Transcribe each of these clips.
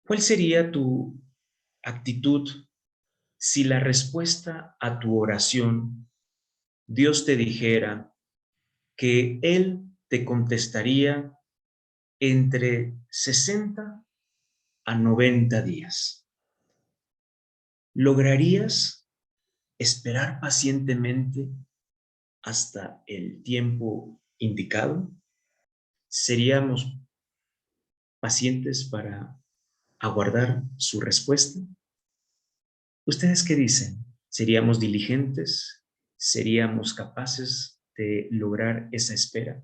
¿Cuál sería tu actitud si la respuesta a tu oración, Dios te dijera que Él te contestaría entre 60 a 90 días? ¿Lograrías esperar pacientemente hasta el tiempo indicado? ¿Seríamos pacientes para aguardar su respuesta? ¿Ustedes qué dicen? ¿Seríamos diligentes? ¿Seríamos capaces de lograr esa espera?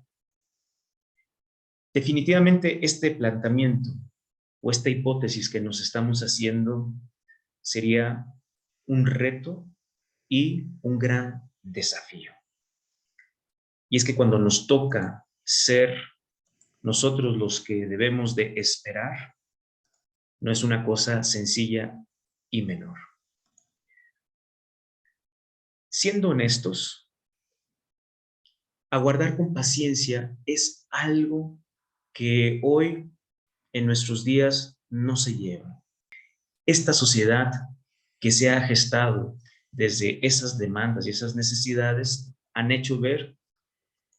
Definitivamente este planteamiento o esta hipótesis que nos estamos haciendo sería un reto y un gran desafío. Y es que cuando nos toca ser nosotros los que debemos de esperar, no es una cosa sencilla y menor. Siendo honestos, aguardar con paciencia es algo que hoy en nuestros días no se lleva. Esta sociedad que se ha gestado desde esas demandas y esas necesidades han hecho ver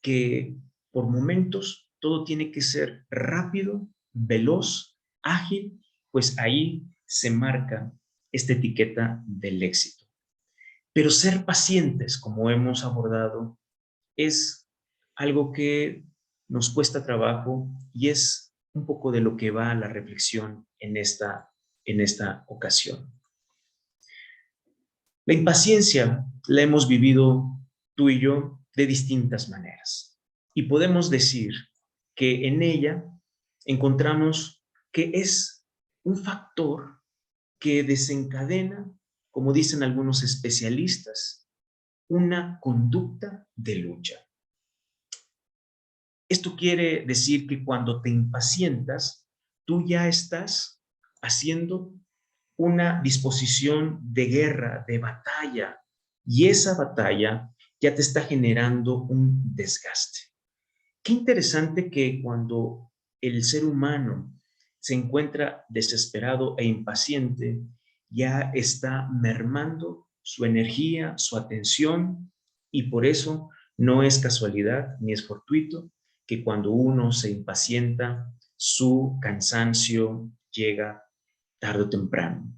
que por momentos todo tiene que ser rápido, veloz, ágil, pues ahí se marca esta etiqueta del éxito. Pero ser pacientes, como hemos abordado, es algo que nos cuesta trabajo y es un poco de lo que va la reflexión en esta ocasión. La impaciencia la hemos vivido tú y yo de distintas maneras y podemos decir que en ella encontramos que es un factor que desencadena, como dicen algunos especialistas, una conducta de lucha. Esto quiere decir que cuando te impacientas, tú ya estás haciendo una disposición de guerra, de batalla, y esa batalla ya te está generando un desgaste. Qué interesante que cuando el ser humano se encuentra desesperado e impaciente, ya está mermando su energía, su atención, y por eso no es casualidad ni es fortuito que cuando uno se impacienta, su cansancio llega tarde o temprano.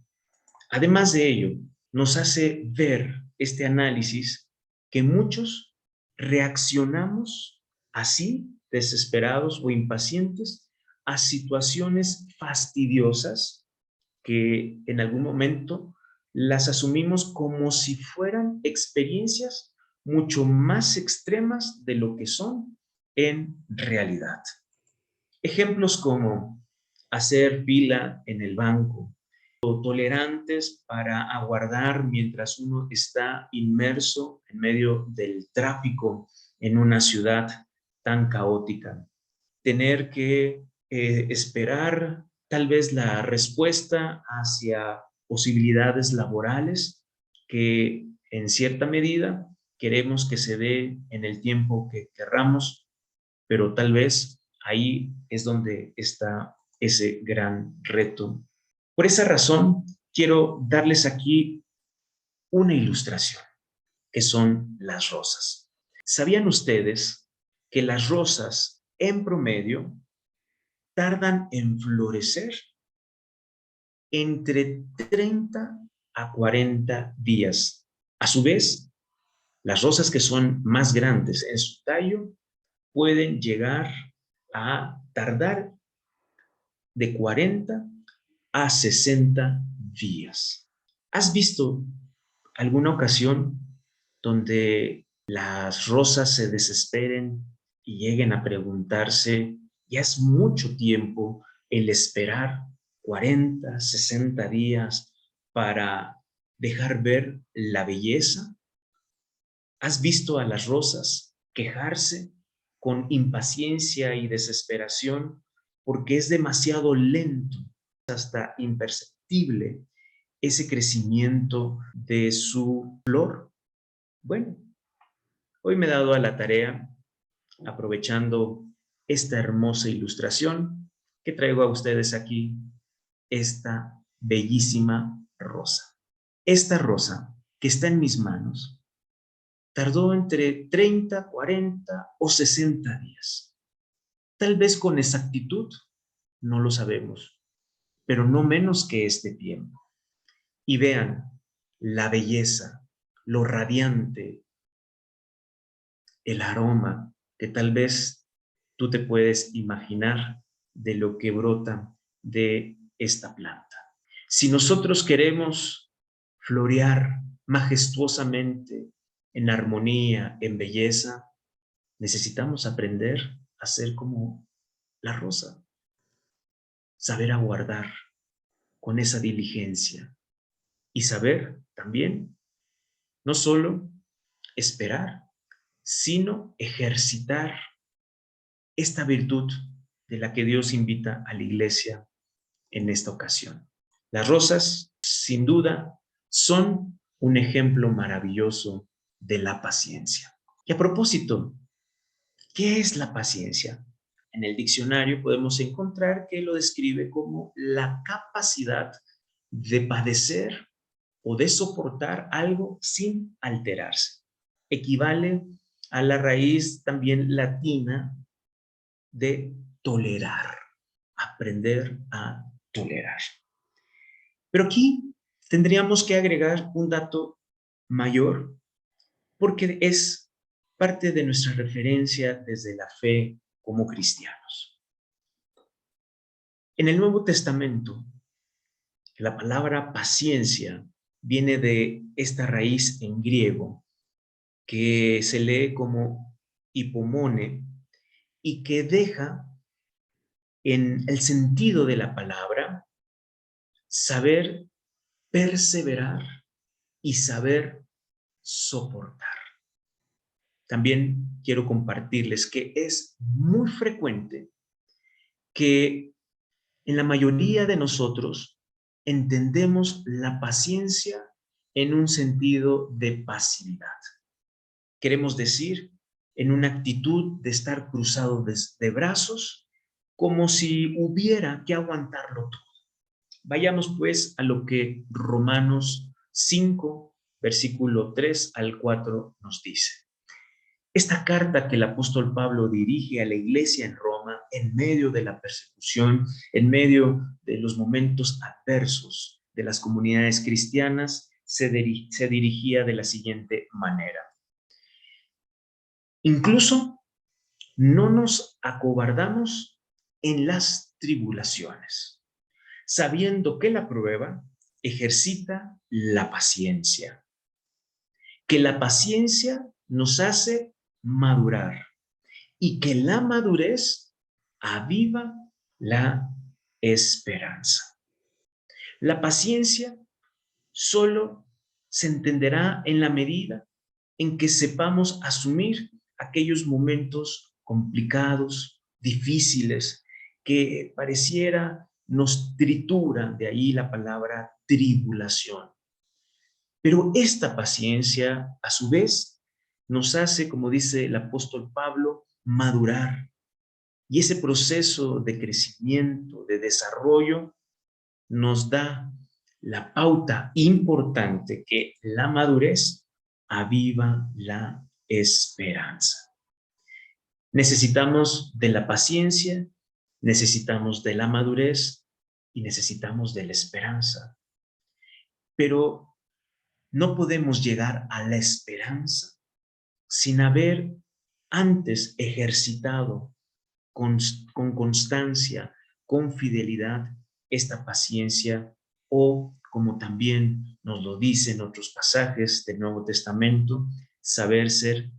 Además de ello, nos hace ver este análisis que muchos reaccionamos así, desesperados o impacientes, a situaciones fastidiosas que en algún momento las asumimos como si fueran experiencias mucho más extremas de lo que son en realidad. Ejemplos como hacer fila en el banco, o tolerantes para aguardar mientras uno está inmerso en medio del tráfico en una ciudad tan caótica. Tener que esperar tal vez la respuesta hacia posibilidades laborales que en cierta medida queremos que se dé en el tiempo que querramos, pero tal vez ahí es donde está ese gran reto. Por esa razón, quiero darles aquí una ilustración, que son las rosas. ¿Sabían ustedes que las rosas en promedio tardan en florecer entre 30 a 40 días? A su vez, las rosas que son más grandes en su tallo pueden llegar a tardar de 40 a 60 días. ¿Has visto alguna ocasión donde las rosas se desesperen y lleguen a preguntarse, ya es mucho tiempo el esperar 40, 60 días para dejar ver la belleza? ¿Has visto a las rosas quejarse con impaciencia y desesperación porque es demasiado lento, hasta imperceptible, ese crecimiento de su flor? Bueno, hoy me he dado a la tarea, aprovechando esta hermosa ilustración que traigo a ustedes aquí, esta bellísima rosa. Esta rosa que está en mis manos tardó entre 30, 40 o 60 días. Tal vez con exactitud, no lo sabemos, pero no menos que este tiempo. Y vean la belleza, lo radiante, el aroma que tal vez tú te puedes imaginar de lo que brota de esta planta. Si nosotros queremos florear majestuosamente, en armonía, en belleza, necesitamos aprender a ser como la rosa, saber aguardar con esa diligencia y saber también no solo esperar, sino ejercitar esta virtud de la que Dios invita a la iglesia en esta ocasión. Las rosas, sin duda, son un ejemplo maravilloso de la paciencia. Y a propósito, ¿qué es la paciencia? En el diccionario podemos encontrar que lo describe como la capacidad de padecer o de soportar algo sin alterarse. Equivale a la raíz también latina de tolerar, aprender a tolerar. Pero aquí tendríamos que agregar un dato mayor, porque es parte de nuestra referencia desde la fe como cristianos. En el Nuevo Testamento, la palabra paciencia viene de esta raíz en griego que se lee como hipomone y que deja en el sentido de la palabra saber perseverar y saber soportar. También quiero compartirles que es muy frecuente que en la mayoría de nosotros entendemos la paciencia en un sentido de pasividad. Queremos decir, en una actitud de estar cruzado de brazos, como si hubiera que aguantarlo todo. Vayamos pues a lo que Romanos 5, versículo 3 al 4 nos dice. Esta carta que el apóstol Pablo dirige a la iglesia en Roma en medio de la persecución, en medio de los momentos adversos de las comunidades cristianas, se dirigía de la siguiente manera. Incluso no nos acobardamos en las tribulaciones, sabiendo que la prueba ejercita la paciencia, que la paciencia nos hace madurar y que la madurez aviva la esperanza. La paciencia solo se entenderá en la medida en que sepamos asumir aquellos momentos complicados, difíciles, que pareciera nos tritura, de ahí la palabra tribulación. Pero esta paciencia, a su vez, nos hace, como dice el apóstol Pablo, madurar. Y ese proceso de crecimiento, de desarrollo, nos da la pauta importante que la madurez aviva la esperanza. Necesitamos de la paciencia, necesitamos de la madurez y necesitamos de la esperanza. Pero no podemos llegar a la esperanza sin haber antes ejercitado con constancia, con fidelidad, esta paciencia o, como también nos lo dicen otros pasajes del Nuevo Testamento, saber ser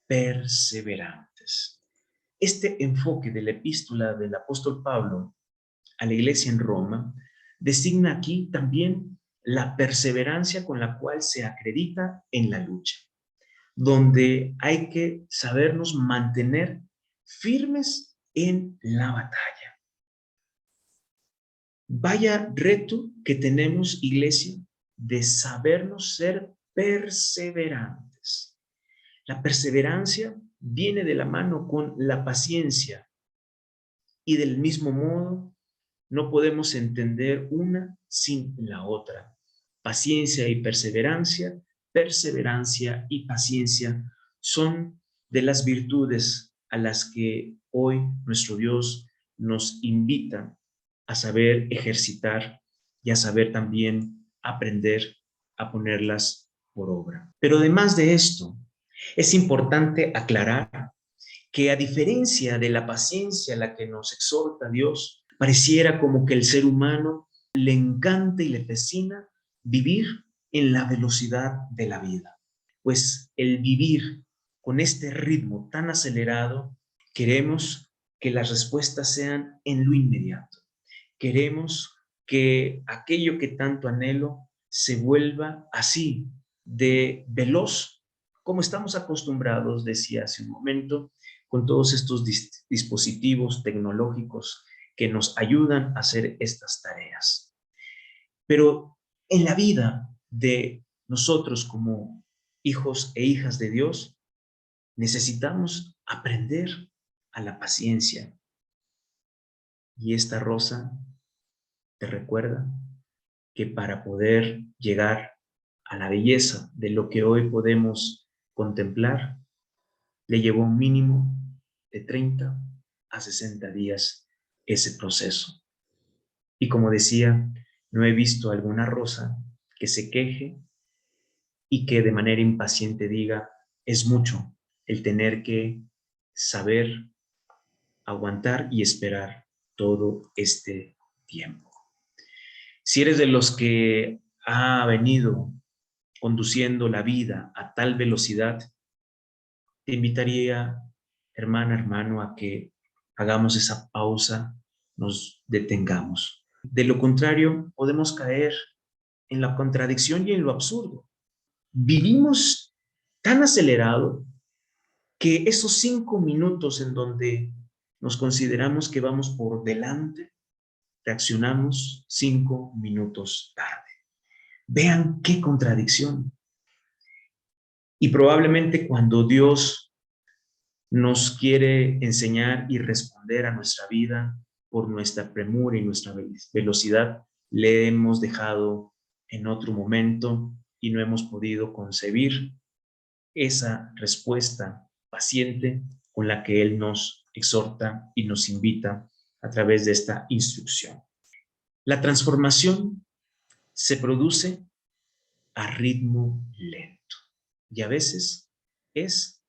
perseverantes. Este enfoque de la epístola del apóstol Pablo a la iglesia en Roma designa aquí también la perseverancia con la cual se acredita en la lucha, donde hay que sabernos mantener firmes en la batalla. Vaya reto que tenemos, iglesia, de sabernos ser perseverantes. La perseverancia viene de la mano con la paciencia y del mismo modo No podemos entender una sin la otra. Paciencia y perseverancia, perseverancia y paciencia son de las virtudes a las que hoy nuestro Dios nos invita a saber ejercitar y a saber también aprender a ponerlas por obra. Pero además de esto, es importante aclarar que a diferencia de la paciencia a la que nos exhorta Dios, pareciera como que el ser humano le encanta y le fascina vivir en la velocidad de la vida. Pues el vivir con este ritmo tan acelerado, queremos que las respuestas sean en lo inmediato. Queremos que aquello que tanto anhelo se vuelva así, de veloz, como estamos acostumbrados, decía hace un momento, con todos estos dispositivos tecnológicos que nos ayudan a hacer estas tareas. Pero en la vida de nosotros como hijos e hijas de Dios, necesitamos aprender a la paciencia. Y esta rosa te recuerda que para poder llegar a la belleza de lo que hoy podemos contemplar, le llevó un mínimo de 30 a 60 días ese proceso. Y como decía, no he visto alguna rosa que se queje y que de manera impaciente diga, es mucho el tener que saber aguantar y esperar todo este tiempo. Si eres de los que ha venido conduciendo la vida a tal velocidad, te invitaría, hermana, hermano, a que hagamos esa pausa, nos detengamos. De lo contrario, podemos caer en la contradicción y en lo absurdo. Vivimos tan acelerado que esos 5 minutos en donde nos consideramos que vamos por delante, reaccionamos 5 minutos tarde. Vean qué contradicción. Y probablemente cuando Dios nos quiere enseñar y responder a nuestra vida por nuestra premura y nuestra velocidad, le hemos dejado en otro momento y no hemos podido concebir esa respuesta paciente con la que Él nos exhorta y nos invita a través de esta instrucción. La transformación se produce a ritmo lento y a veces es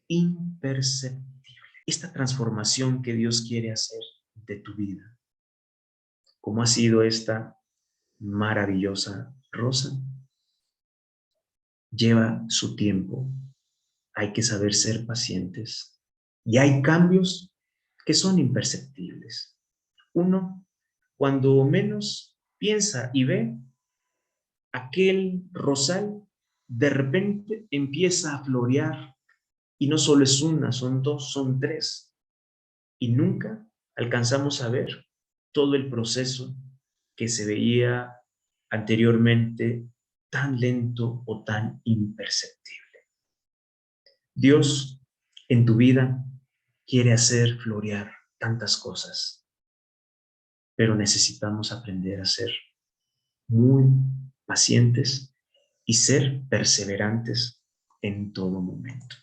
imperceptible. Esta transformación que Dios quiere hacer de tu vida, ¿cómo ha sido esta maravillosa rosa? Lleva su tiempo. Hay que saber ser pacientes. Y hay cambios que son imperceptibles. Uno, cuando menos piensa y ve, aquel rosal de repente empieza a florear. Y no solo es una, son dos, son tres. Y nunca alcanzamos a ver todo el proceso que se veía anteriormente tan lento o tan imperceptible. Dios en tu vida quiere hacer florear tantas cosas, pero necesitamos aprender a ser muy pacientes y ser perseverantes en todo momento.